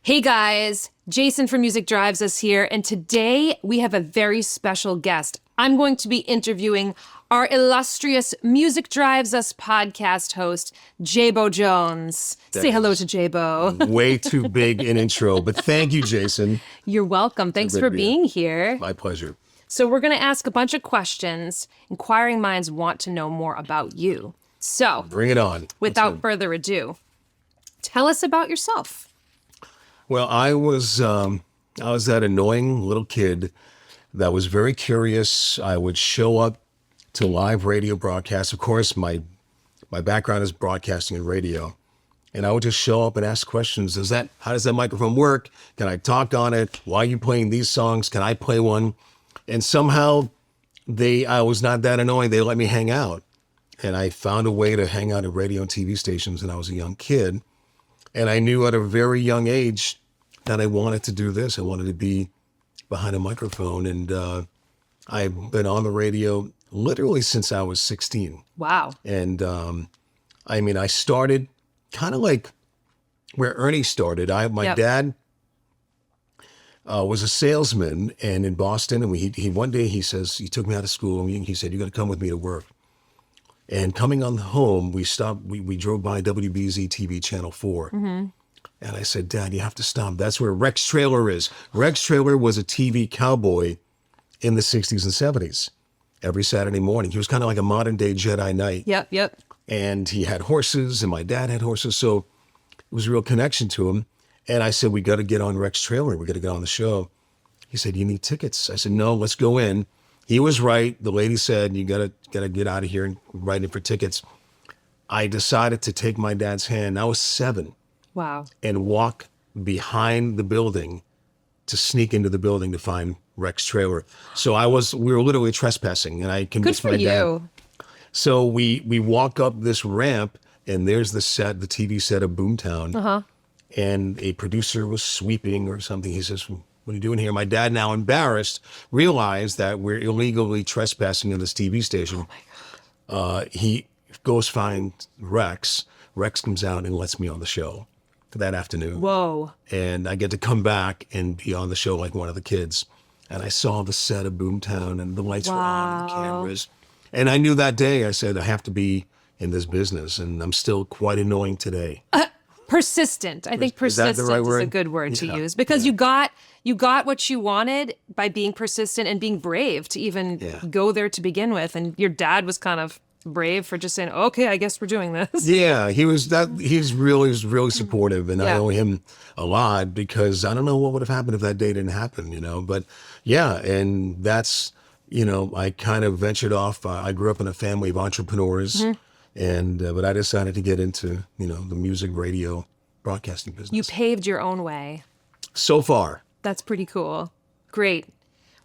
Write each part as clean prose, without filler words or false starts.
Hey guys, Jayson from Music Drives Us here, and today we have a very special guest. I'm going to be interviewing our illustrious Music Drives Us podcast host, Jaybeau Jones. Say hello to Jaybeau. Way too big an intro, but thank you, Jayson. You're welcome. Thanks for being here. My pleasure. So we're going to ask a bunch of questions. Inquiring minds want to know more about you. So bring it on. Without further ado, tell us about yourself. Well, I was that annoying little kid that was very curious. I would show up to live radio broadcasts. Of course, my background is broadcasting and radio. And I would just show up and ask questions. How does that microphone work? Can I talk on it? Why are you playing these songs? Can I play one? And somehow I was not that annoying. They let me hang out. And I found a way to hang out at radio and TV stations when I was a young kid. And I knew at a very young age that I wanted to do this. I wanted to be behind a microphone. And I've been on the radio literally since I was 16. Wow. And I started kind of like where Ernie started. My dad was a salesman and in Boston. And he one day he took me out of school and he said, "You're going to come with me to work." And coming on home, we drove by WBZ TV Channel 4. Mm-hmm. And I said, "Dad, you have to stop. That's where Rex Trailer is." Rex Trailer was a TV cowboy in the 60s and 70s. Every Saturday morning. He was kind of like a modern day Jedi Knight. Yep. And he had horses and my dad had horses. So it was a real connection to him. And I said, "We got to get on Rex Trailer. We got to get on the show." He said, "You need tickets." I said, "No, let's go in." He was right. The lady said, "You gotta get out of here and write in for tickets." I decided to take my dad's hand. I was 7. Wow. And walk behind the building to sneak into the building to find Rex Trailer. So we were literally trespassing, and I convinced my dad. Good for you. So we walk up this ramp, and there's the TV set of Boomtown. Uh-huh. And a producer was sweeping or something. He says, "What are you doing here?" My dad, now embarrassed, realized that we're illegally trespassing in this TV station. Oh my God. He goes find Rex. Rex comes out and lets me on the show that afternoon. Whoa. And I get to come back and be on the show like one of the kids. And I saw the set of Boomtown and the lights were on and the cameras. And I knew that day, I said, I have to be in this business. And I'm still quite annoying today. Persistent. I think persistent is a good word to use because you got what you wanted by being persistent and being brave to even go there to begin with. And your dad was kind of brave for just saying, "Okay, I guess we're doing this." Yeah, he was really supportive, and I owe him a lot because I don't know what would have happened if that day didn't happen, But yeah, and that's, I kind of ventured off. I grew up in a family of entrepreneurs. Mm-hmm. And but I decided to get into, the music, radio, broadcasting business. You paved your own way. So far. That's pretty cool. Great.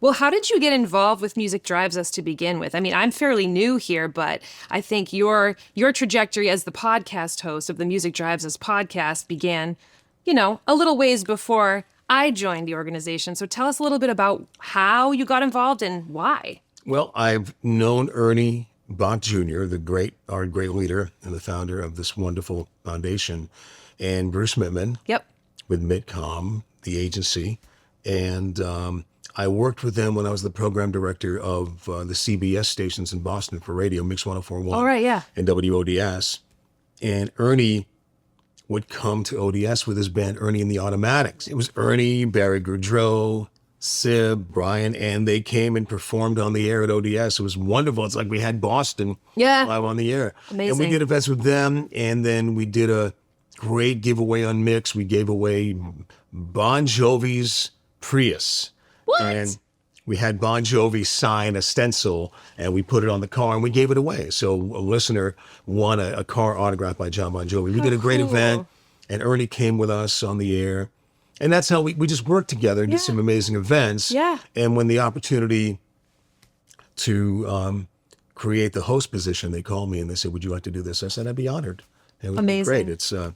Well, how did you get involved with Music Drives Us to begin with? I mean, I'm fairly new here, but I think your trajectory as the podcast host of the Music Drives Us podcast began, a little ways before I joined the organization. So tell us a little bit about how you got involved and why. Well, I've known Ernie Bach Jr., our great leader and the founder of this wonderful foundation, and Bruce Mittman. Yep. With Midcom, the agency. And I worked with them when I was the program director of the CBS stations in Boston for radio, Mix 104.1. All right, yeah. And WODS. And Ernie would come to ODS with his band, Ernie and the Automatics. It was Ernie, Barry Goudreau, Sib, Brian, and they came and performed on the air at ODS. It was wonderful. It's like we had Boston live on the air. Amazing. And we did events with them, and then we did a great giveaway on Mix. We gave away Bon Jovi's Prius. What? And we had Bon Jovi sign a stencil, and we put it on the car, and we gave it away. So a listener won a car autographed by John Bon Jovi. We did a great event, and Ernie came with us on the air. And that's how we just worked together and did some amazing events. Yeah. And when the opportunity to create the host position, they called me and they said, "Would you like to do this?" I said, "I'd be honored." It was amazing. Great. It's a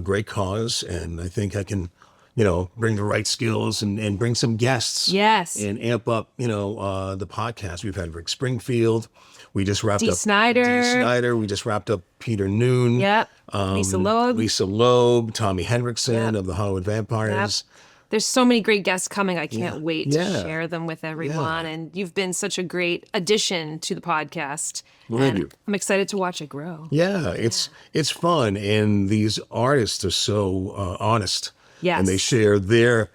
great cause, and I think I can bring the right skills and bring some guests. Yes. And amp up, the podcast. We've had Rick Springfield. We just wrapped Dee up Snider. Dee Snider. We just wrapped up Peter Noon. Yep. Lisa Loeb. Lisa Loeb, Tommy Henriksen Yep. of the Hollywood Vampires. Yep. There's so many great guests coming. I can't wait to Yeah. share them with everyone. Yeah. And you've been such a great addition to the podcast. Well, thank and you. I'm excited to watch it grow. Yeah, it's fun, and these artists are so honest. Yes. And they share their,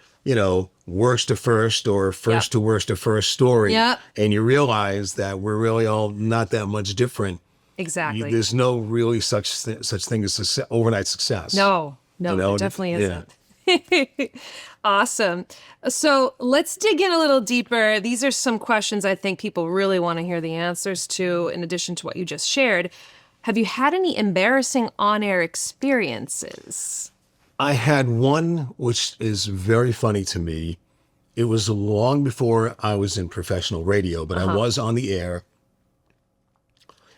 worst to first or first Yep. to worst to first story. Yep. And you realize that we're really all not that much different. Exactly. There's no really such thing as overnight success. No, there definitely isn't. Awesome. So let's dig in a little deeper. These are some questions I think people really want to hear the answers to, in addition to what you just shared. Have you had any embarrassing on-air experiences? I had one which is very funny to me. It was long before I was in professional radio, but I was on the air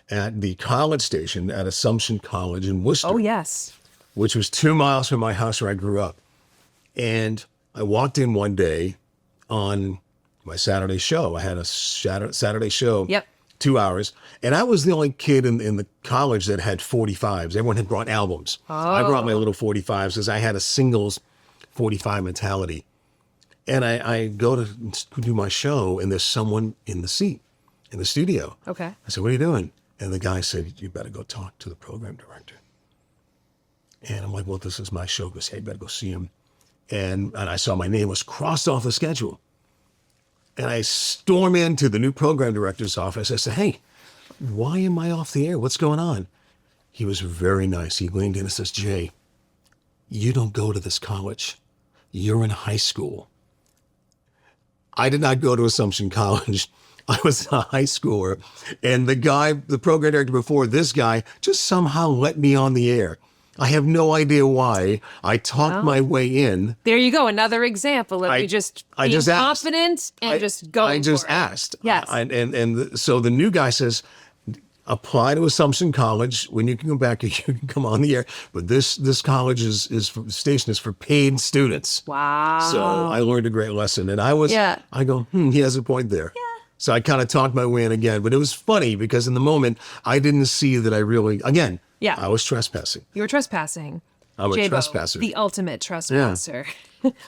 at the college station at Assumption College in Worcester. Oh, yes. Which was 2 miles from my house where I grew up. And I walked in one day on my Saturday show. I had a Saturday show, Yep. 2 hours. And I was the only kid in the college that had 45s. Everyone had brought albums. I brought my little 45s because I had a singles 45 mentality. And I go to do my show, and there's someone in the seat in the studio. Okay. I said, "What are you doing?" And the guy said, "You better go talk to the program director." And I'm like, "Well, this is my show." He goes, "Hey, you better go see him." And I saw my name was crossed off the schedule. And I storm into the new program director's office. I said, "Hey, why am I off the air? What's going on?" He was very nice. He leaned in and says, "Jay, you don't go to this college. You're in high school." I did not go to Assumption College. I was a high schooler. And the program director before this guy, just somehow let me on the air. I have no idea why. I talked my way in. There you go. Another example of you just being just asked. confident and just going I just for it. asked. Yes. So the new guy says, apply to Assumption College. When you can go back, you can come on the air. But this college station is for paid students. Wow. So I learned a great lesson. And I go, he has a point there. Yeah. So I kind of talked my way in again. But it was funny because in the moment, I didn't see that I really, again, I was trespassing. You were trespassing. I'm a Jaybeau, trespasser. the ultimate trespasser.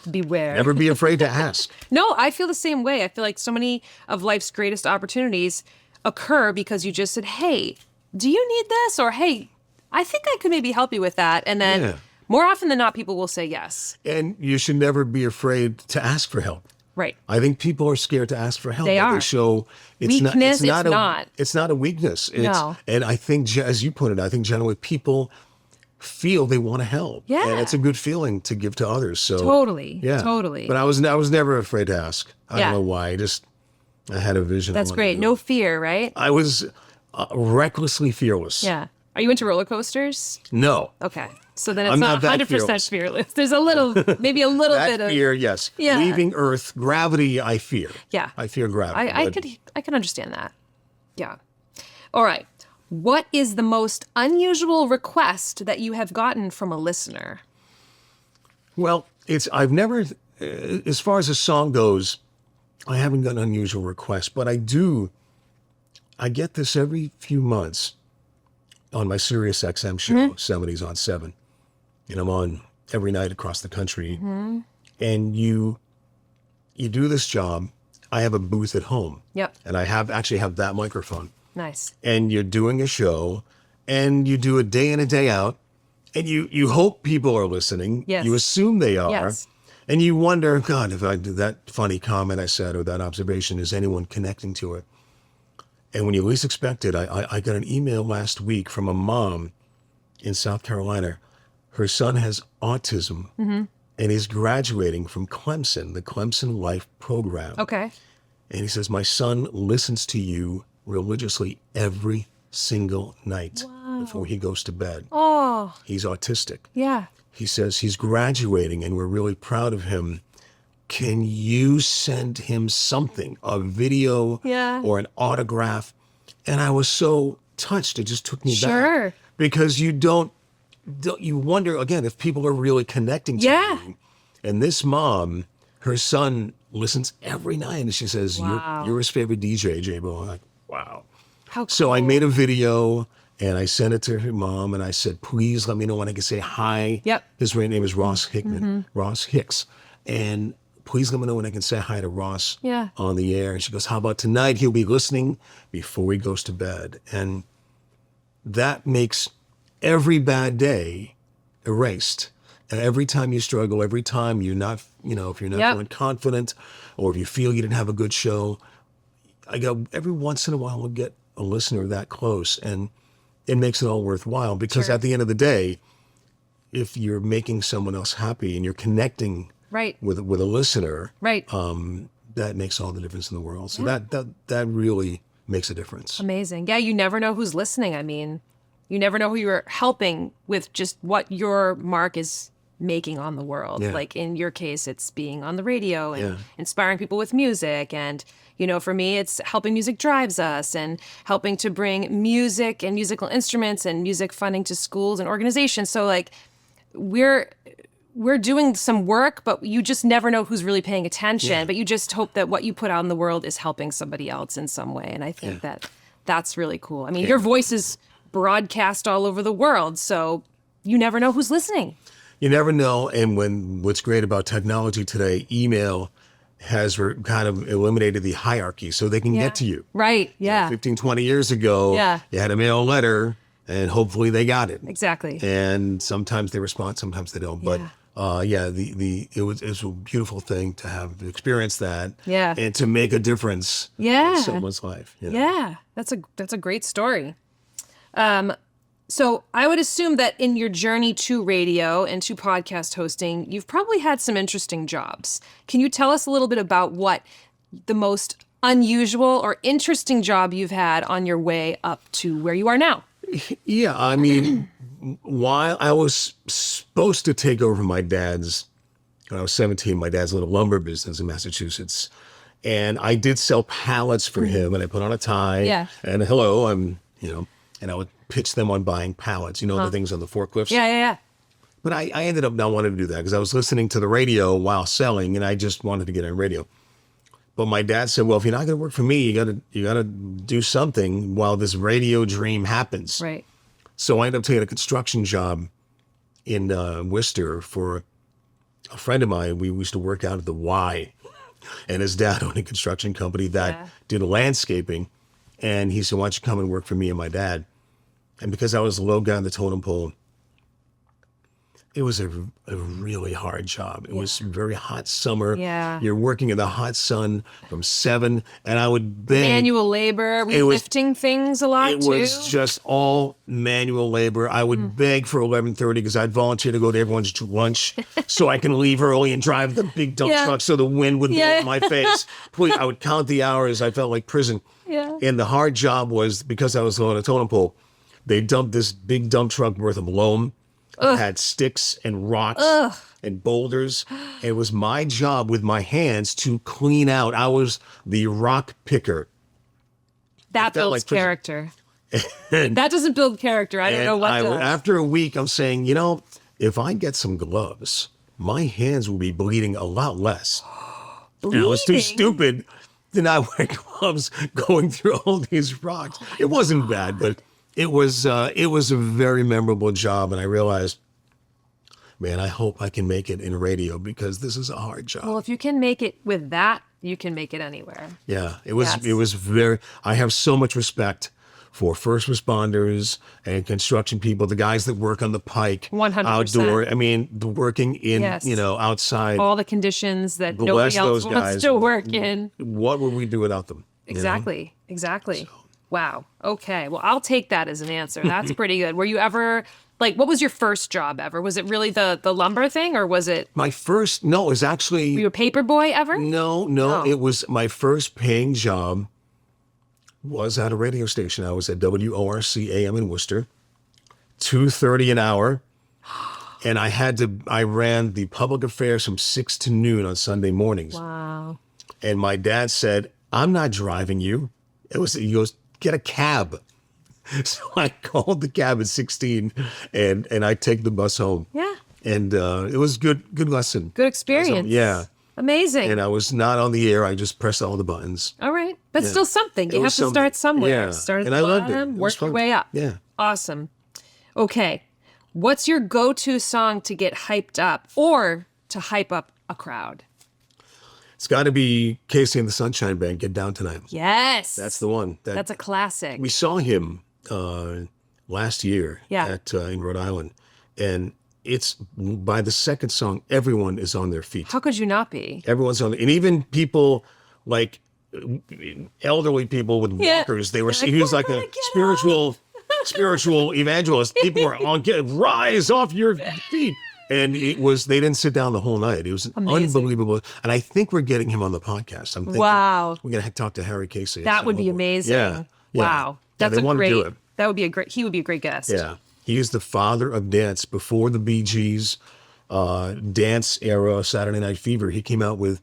Beware. Never be afraid to ask. No, I feel the same way. I feel like so many of life's greatest opportunities occur because you just said, "Hey, do you need this?" Or, "Hey, I think I could maybe help you with that." And then more often than not, people will say yes. And you should never be afraid to ask for help. Right. I think people are scared to ask for help. They are. They show Weakness, it's not a weakness. No. And I think, as you put it, I think generally people feel they want to help. Yeah. And it's a good feeling to give to others. So Totally. yeah. Totally. But I was never afraid to ask. I Yeah. don't know why. I had a vision. That's great. No fear, right? I was recklessly fearless. Yeah. Are you into roller coasters? No. Okay. So then it's I'm not not that 100% fearless. There's a little, maybe a little That bit of fear, yes. Yeah. Leaving Earth, gravity, I fear. Yeah. I fear gravity. I can understand that. Yeah. All right. What is the most unusual request that you have gotten from a listener? Well, I've never, as far as a song goes, I haven't got an unusual request, but I get this every few months on my Sirius XM show, 70s on 7. And I'm on every night across the country. And you do this job. I have a booth at home. Yep. And I actually have that microphone. Nice. And you're doing a show, and you do it day in and day out, and you hope people are listening. Yes. You assume they are. Yes. And you wonder, God, if I did that funny comment I said or that observation, is anyone connecting to it? And when you least expect it, I got an email last week from a mom in South Carolina. Her son has autism, and he's graduating from Clemson, the Clemson Life program. Okay. And he says, "My son listens to you religiously every single night before he goes to bed. Oh, He's autistic." yeah. He says he's graduating and we're really proud of him. Can you send him something, a video or an autograph? And I was so touched. It just took me back. Because you wonder, again, if people are really connecting to you. And this mom, her son listens every night, and she says, Wow. you're his favorite DJ, Jaybeau. I'm like, wow. How cool. So I made a video, and I sent it to her mom, and I said, please let me know when I can say hi. Yep. His real name is Ross Hickman, Ross Hicks. And please let me know when I can say hi to Ross Yeah. on the air. And she goes, how about tonight? He'll be listening before he goes to bed. And that makes every bad day erased. And every time you struggle, every time you're not, if you're not Yep. feeling confident, or if you feel you didn't have a good show, every once in a while we'll get a listener that close, and it makes it all worthwhile, because Sure. at the end of the day, if you're making someone else happy and you're connecting Right. with a listener, Right. that makes all the difference in the world. So that really makes a difference. Amazing. Yeah, you never know who's listening. I mean, you never know who you're helping with just what your mark is making on the world. Yeah. Like in your case, it's being on the radio and Yeah. inspiring people with music. And, for me, it's helping Music Drives Us and helping to bring music and musical instruments and music funding to schools and organizations. So like we're doing some work, but you just never know who's really paying attention. Yeah. But you just hope that what you put out in the world is helping somebody else in some way. And I think that's really cool. I mean, your voice is broadcast all over the world, so you never know who's listening. You never know. And what's great about technology today, email has kind of eliminated the hierarchy, so they can get to you. Right, yeah. 15, 20 years ago, Yeah. you had to mail a letter, and hopefully they got it. Exactly. And sometimes they respond, sometimes they don't. But it was a beautiful thing to have experienced that. Yeah. And to make a difference Yeah. in someone's life. Yeah, that's a great story. So I would assume that in your journey to radio and to podcast hosting, you've probably had some interesting jobs. Can you tell us a little bit about what the most unusual or interesting job you've had on your way up to where you are now? Yeah, I mean, while I was supposed to take over when I was 17, my dad's little lumber business in Massachusetts. And I did sell pallets for him, and I put on a tie. Yeah. And hello, and I would pitch them on buying pallets, the things on the forklifts. Yeah. But I ended up not wanting to do that because I was listening to the radio while selling, and I just wanted to get on radio. But my dad said, well, if you're not going to work for me, you gotta do something while this radio dream happens. Right. So I ended up taking a construction job in Worcester for a friend of mine. We used to work out at the Y, and his dad owned a construction company that did landscaping. And he said, why don't you come and work for me and my dad? And because I was the low guy on the totem pole, it was a really hard job. It was very hot summer. Yeah. You're working in the hot sun from 7, and I would beg. Manual labor. Were you lifting things a lot It too? was just all manual labor. I would beg for 11:30 because I'd volunteer to go to everyone's lunch so I can leave early and drive the big dump truck so the wind would blow in my face. Please, I would count the hours. I felt like prison. Yeah. And the hard job was, because I was on a totem pole, they dumped this big dump truck worth of loam. It had sticks and rocks and boulders. It was my job with my hands to clean out. I was the rock picker. That builds like prison. character. That doesn't build character. I don't know what does. After a week, I'm saying, if I get some gloves, my hands will be bleeding a lot less. And I was too stupid to not wear gloves going through all these rocks. It wasn't bad, but it was a very memorable job. And I realized, man, I hope I can make it in radio because this is a hard job. Well, if you can make it with that, you can make it anywhere. Yeah, it was very, I have so much respect for first responders and construction people, the guys that work on the pike, 100%. outdoor. I mean, the working in, outside. All the conditions that Bless nobody else those wants guys. to work in. What would we do without them? Exactly. Wow. Okay. Well, I'll take that as an answer. That's pretty good. Were you ever, what was your first job ever? Was it really the lumber thing, or was it? No, it was actually. Were you a paper boy ever? No. It was my first paying job was at a radio station. I was at WORC AM in Worcester, $2.30 an hour. And I ran the public affairs from 6 to noon on Sunday mornings. Wow. And my dad said, I'm not driving you. He goes, get a cab. So I called the cab at 16 and I take the bus home. Yeah. And it was good lesson. Good experience. Yeah. Amazing. And I was not on the air. I just pressed all the buttons. All right. But Yeah. still something. It You have was to start something. somewhere. Yeah. Start at And the I loved it. bottom, It was work your fun. way up. Yeah. Awesome. Okay. What's your go-to song to get hyped up or to hype up a crowd? It's got to be Casey and the Sunshine Band, Get Down Tonight. Yes. That's the one. That's a classic. We saw him last year Yeah. in Rhode Island. And it's by the second song, everyone is on their feet. How could you not be? Everyone's on, and even people like elderly people with walkers, they were, They're like, he was "We're like a gonna get spiritual evangelist. People were on, rise off your feet. And they didn't sit down the whole night. It was unbelievable. And I think we're getting him on the podcast. I'm thinking Wow. we're going to talk to Harry Casey. That would be amazing. Yeah. Wow. That's they a want to great, do it. that would be a great, he would be a great guest. Yeah. He is the father of dance. Before the Bee Gees dance era, Saturday Night Fever, he came out with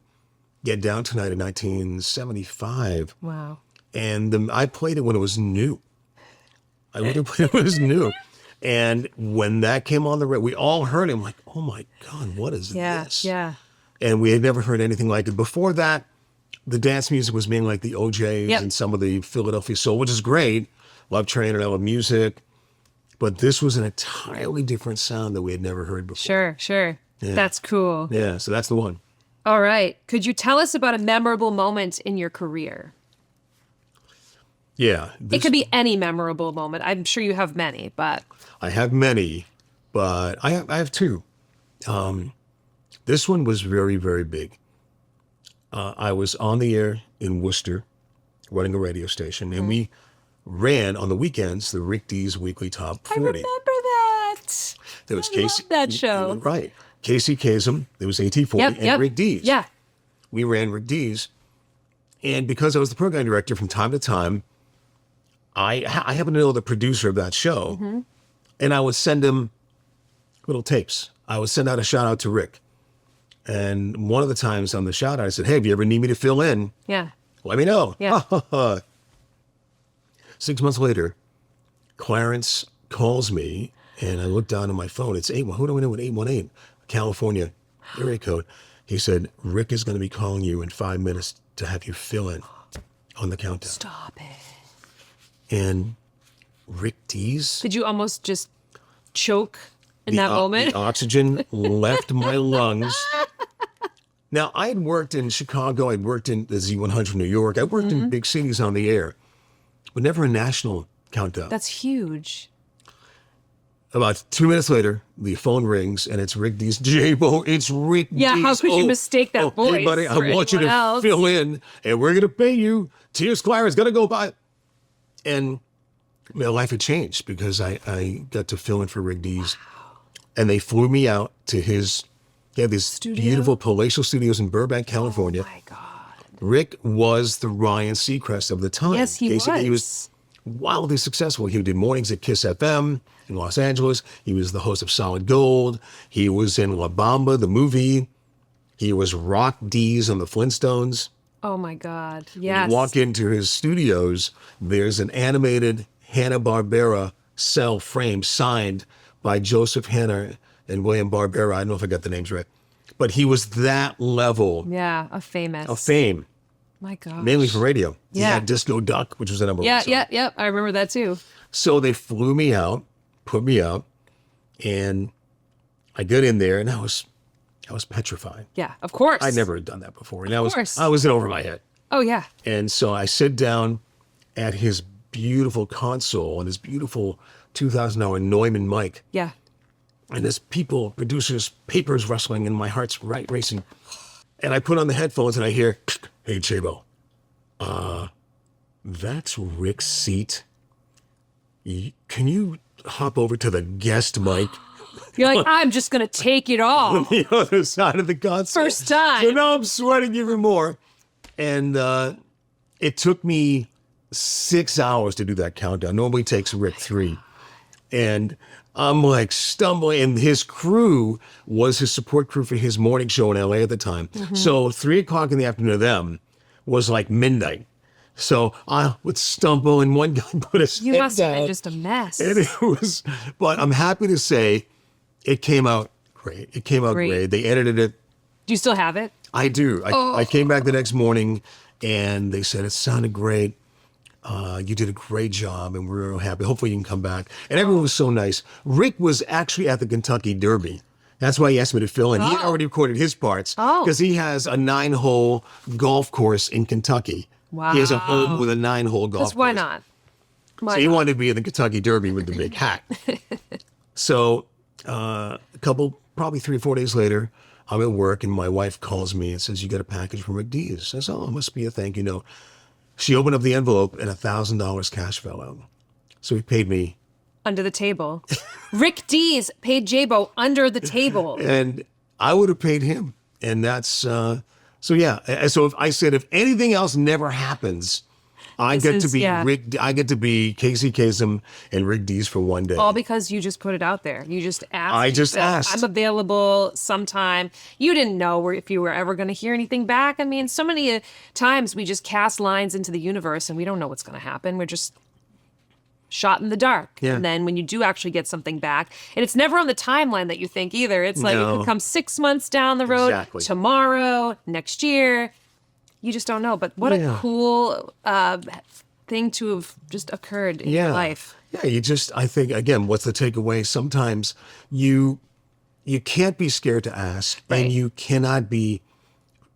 Get Down Tonight in 1975. Wow. And I played it when it was new. I would have played it when it was new. And when that came on the radio, we all heard him like, oh my God, what is this? Yeah. And we had never heard anything like it. Before that, the dance music was mainly like the OJs Yep. and some of the Philadelphia Soul, which is great. Love Train and I Love Music. But this was an entirely different sound that we had never heard before. Sure. Yeah. That's cool. Yeah, so that's the one. All right. Could you tell us about a memorable moment in your career? Yeah. It could be any memorable moment. I'm sure you have many, but I have many, but I have two. This one was very, very big. I was on the air in Worcester, running a radio station, and we ran on the weekends the Rick D's Weekly Top 40. I remember that. There was I Casey. love that show. Right. Casey Kasem, there was AT40, and Rick D's. Yeah. We ran Rick D's. And because I was the program director from time to time, I happen to know the producer of that show. And I would send him little tapes. I would send out a shout out to Rick. And one of the times on the shout out, I said, hey, if you ever need me to fill in, Yeah. let me know. Yeah. 6 months later, Clarence calls me and I look down at my phone. It's 8. Who do I know with 818? California area code. He said, Rick is going to be calling you in 5 minutes to have you fill in on the countdown. Stop it. And Rick D's. Did you almost just choke in that moment? The oxygen left my lungs. Now, I had worked in Chicago. I'd worked in the Z100 New York. I worked in big cities on the air, but never a national countdown. That's huge. About 2 minutes later, the phone rings, and it's Rick D's. Jaybeau, it's Rick Yeah, D's. how could you mistake that voice Hey, buddy, for I want you to anyone else? fill in, and we're going to pay you. Tears Clarence going to go by. And my life had changed because I got to fill in for Rick D's. And they flew me out to his, he had these Studio? beautiful palatial studios in Burbank, California. Oh my God. Rick was the Ryan Seacrest of the time. Yes, he Basically, was. He was wildly successful. He did mornings at Kiss FM in Los Angeles. He was the host of Solid Gold. He was in La Bamba, the movie. He was Rock D's on the Flintstones. Oh my God. When Yes. you walk into his studios, there's an animated Hanna-Barbera cell frame signed by Joseph Hanna and William Barbera. I don't know if I got the names right. But he was that level Yeah, a famous. of fame, My God. mainly for radio. He Yeah. had Disco Duck, which was the number one Yeah, song. yeah. I remember that too. So they flew me out, put me out, and I got in there, and I was petrified. Yeah, of course. I never had done that before, and course. I was in over my head. Oh yeah. And so I sit down at his beautiful console and his beautiful 2000-hour Neumann mic, Yeah. and there's people, producers, papers rustling, and my heart's racing. And I put on the headphones, and I hear, "Hey, Jaybeau, that's Rick's seat. Can you hop over to the guest mic You're like, I'm just gonna take it all. the other side of the console?" First time. So now I'm sweating even more. And it took me 6 hours to do that countdown. Normally it takes Rick 3. And I'm like stumbling. And his crew was his support crew for his morning show in LA at the time. So 3 o'clock in the afternoon to them was like midnight. So I would stumble, and one guy put his You head must have down. been just a mess. And it was, but I'm happy to say it came out great. It came out Great. great. They edited it. Do you still have it? I do. I came back the next morning, and they said it sounded great. You did a great job, and we're real happy. Hopefully, you can come back. And everyone was so nice. Rick was actually at the Kentucky Derby. That's why he asked me to fill in. He had already recorded his parts because he has a 9-hole golf course in Kentucky. Wow. He has a home with a 9-hole golf course. Why not? So he wanted to be in the Kentucky Derby with the big hat. So probably 3 or 4 days later, I'm at work and my wife calls me and says, "You got a package from Rick Dees." I said, "Oh, it must be a thank you note." She opened up the envelope and $1,000 cash fell out. So he paid me. Under the table. Rick Dees paid Jaybeau under the table. And I would have paid him. And that's, so yeah. So if anything else never happens, I get to be Casey Kasem and Rick Dees for one day. All because you just put it out there. You just asked. I just asked. I'm available sometime. You didn't know if you were ever going to hear anything back. I mean, so many times we just cast lines into the universe and we don't know what's going to happen. We're just shot in the dark. Yeah. And then when you do actually get something back, and it's never on the timeline that you think either. It's like it could come 6 months down the road, tomorrow, next year. You just don't know. But what a cool thing to have just occurred in your life. Yeah, I think, again, what's the takeaway? Sometimes you can't be scared to ask, and you cannot be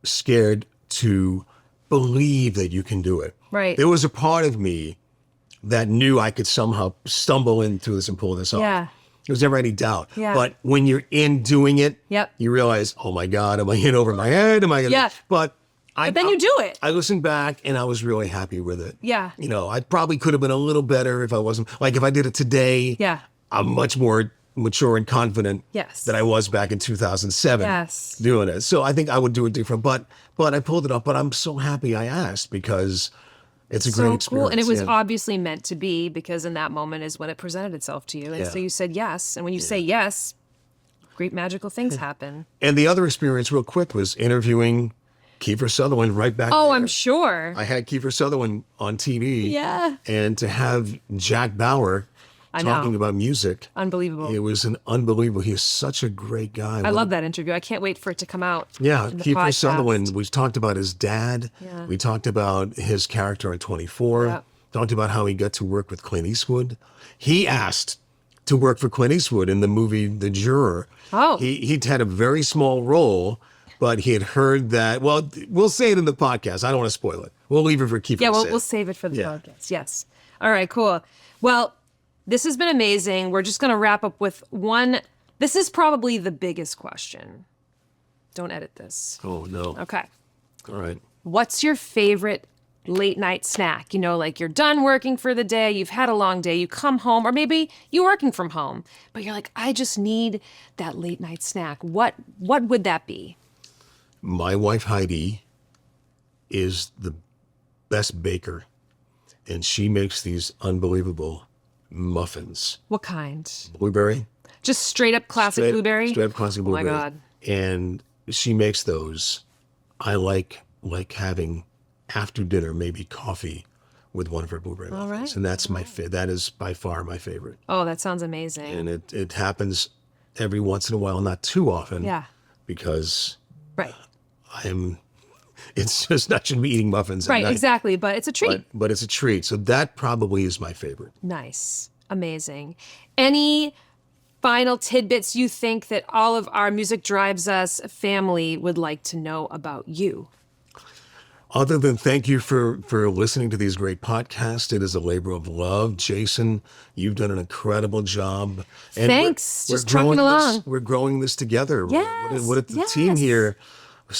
scared to believe that you can do it. Right. There was a part of me that knew I could somehow stumble into this and pull this off. Yeah. There was never any doubt. Yeah. But when you're in doing it, you realize, oh my God, am I in over my head? Am I gonna? Yeah. But then you do it. I listened back and I was really happy with it. Yeah. You know, I probably could have been a little better if I wasn't, like if I did it today. Yeah. I'm much more mature and confident than I was back in 2007 doing it. So I think I would do it different. But I pulled it off. But I'm so happy I asked because it's a great experience. Cool. And it was obviously meant to be because in that moment is when it presented itself to you. And so you said yes. And when you say yes, great magical things happen. And the other experience real quick was interviewing Kiefer Sutherland right back there. I'm sure. I had Kiefer Sutherland on TV. Yeah. And to have Jack Bauer talking about music. Unbelievable. It was an unbelievable. He is such a great guy. I love that interview. I can't wait for it to come out. Yeah, Kiefer Sutherland. We talked about his dad. Yeah. We talked about his character in 24. Yeah. Talked about how he got to work with Clint Eastwood. He asked to work for Clint Eastwood in the movie The Juror. Oh. He'd had a very small role, but he had heard that, well, we'll say it in the podcast. I don't want to spoil it. We'll leave it for Kiefer to say. We'll save it for the podcast. Yes. All right, cool. Well, this has been amazing. We're just going to wrap up with one. This is probably the biggest question. Don't edit this. Oh, no. Okay. All right. What's your favorite late night snack? You know, like you're done working for the day, you've had a long day, you come home, or maybe you're working from home, but you're like, I just need that late night snack. What would that be? My wife, Heidi, is the best baker, and she makes these unbelievable muffins. What kind? Blueberry. Just straight up classic blueberry? Straight up classic blueberry. Oh my God. And she makes those. I like having after dinner, maybe coffee with one of her blueberry muffins. Right. And that's that is by far my favorite. Oh, that sounds amazing. And it happens every once in a while, not too often. Yeah. Because right. It's just not should be eating muffins. Right, exactly. But it's a treat. But it's a treat. So that probably is my favorite. Nice. Amazing. Any final tidbits you think that all of our Music Drives Us family would like to know about you? Other than thank you for listening to these great podcasts. It is a labor of love. Jacyn, you've done an incredible job. And thanks. Just trucking along. We're growing this together. Yes. What the team here,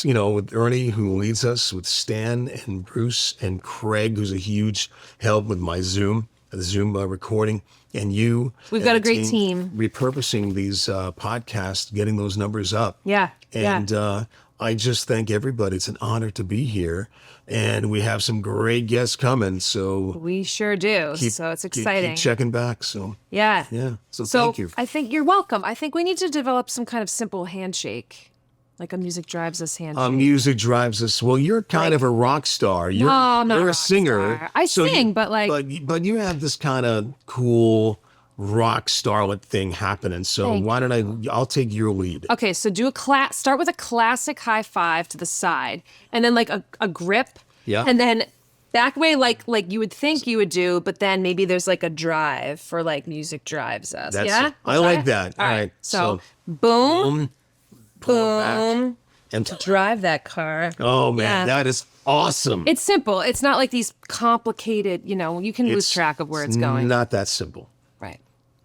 you know, with Ernie, who leads us, with Stan and Bruce and Craig, who's a huge help with my Zoom recording, and you. We've got a great team. Repurposing these podcasts, getting those numbers up. Yeah. And I just thank everybody. It's an honor to be here. And we have some great guests coming. So we sure do. So it's exciting. Keep checking back. So yeah. So thank you. I think you're welcome. I think we need to develop some kind of simple handshake. Like a Music Drives Us handshake. Music Drives Us. Well, you're kind of a rock star. You're a singer. I sing, but like... But you have this kind of cool, rock starlet thing happening. So Thank why don't I'll take your lead. Okay, so start with a classic high five to the side, and then like a grip, Yeah. and then back way like you would think you would do, but then maybe there's like a drive for like music drives us. Yeah, I like that. All right. So boom, pull it back, boom, and drive that car. oh man, Yeah. that is awesome. It's simple. It's not like these complicated. You can lose track of where it's going. Not that simple. Right.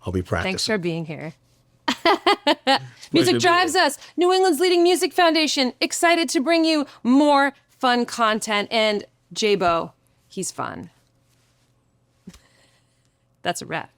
I'll be practicing. Thanks for being here. Pleasure Music to be Drives here. Us, New England's leading music foundation, excited to bring you more fun content. And Jaybeau, he's fun. That's a wrap.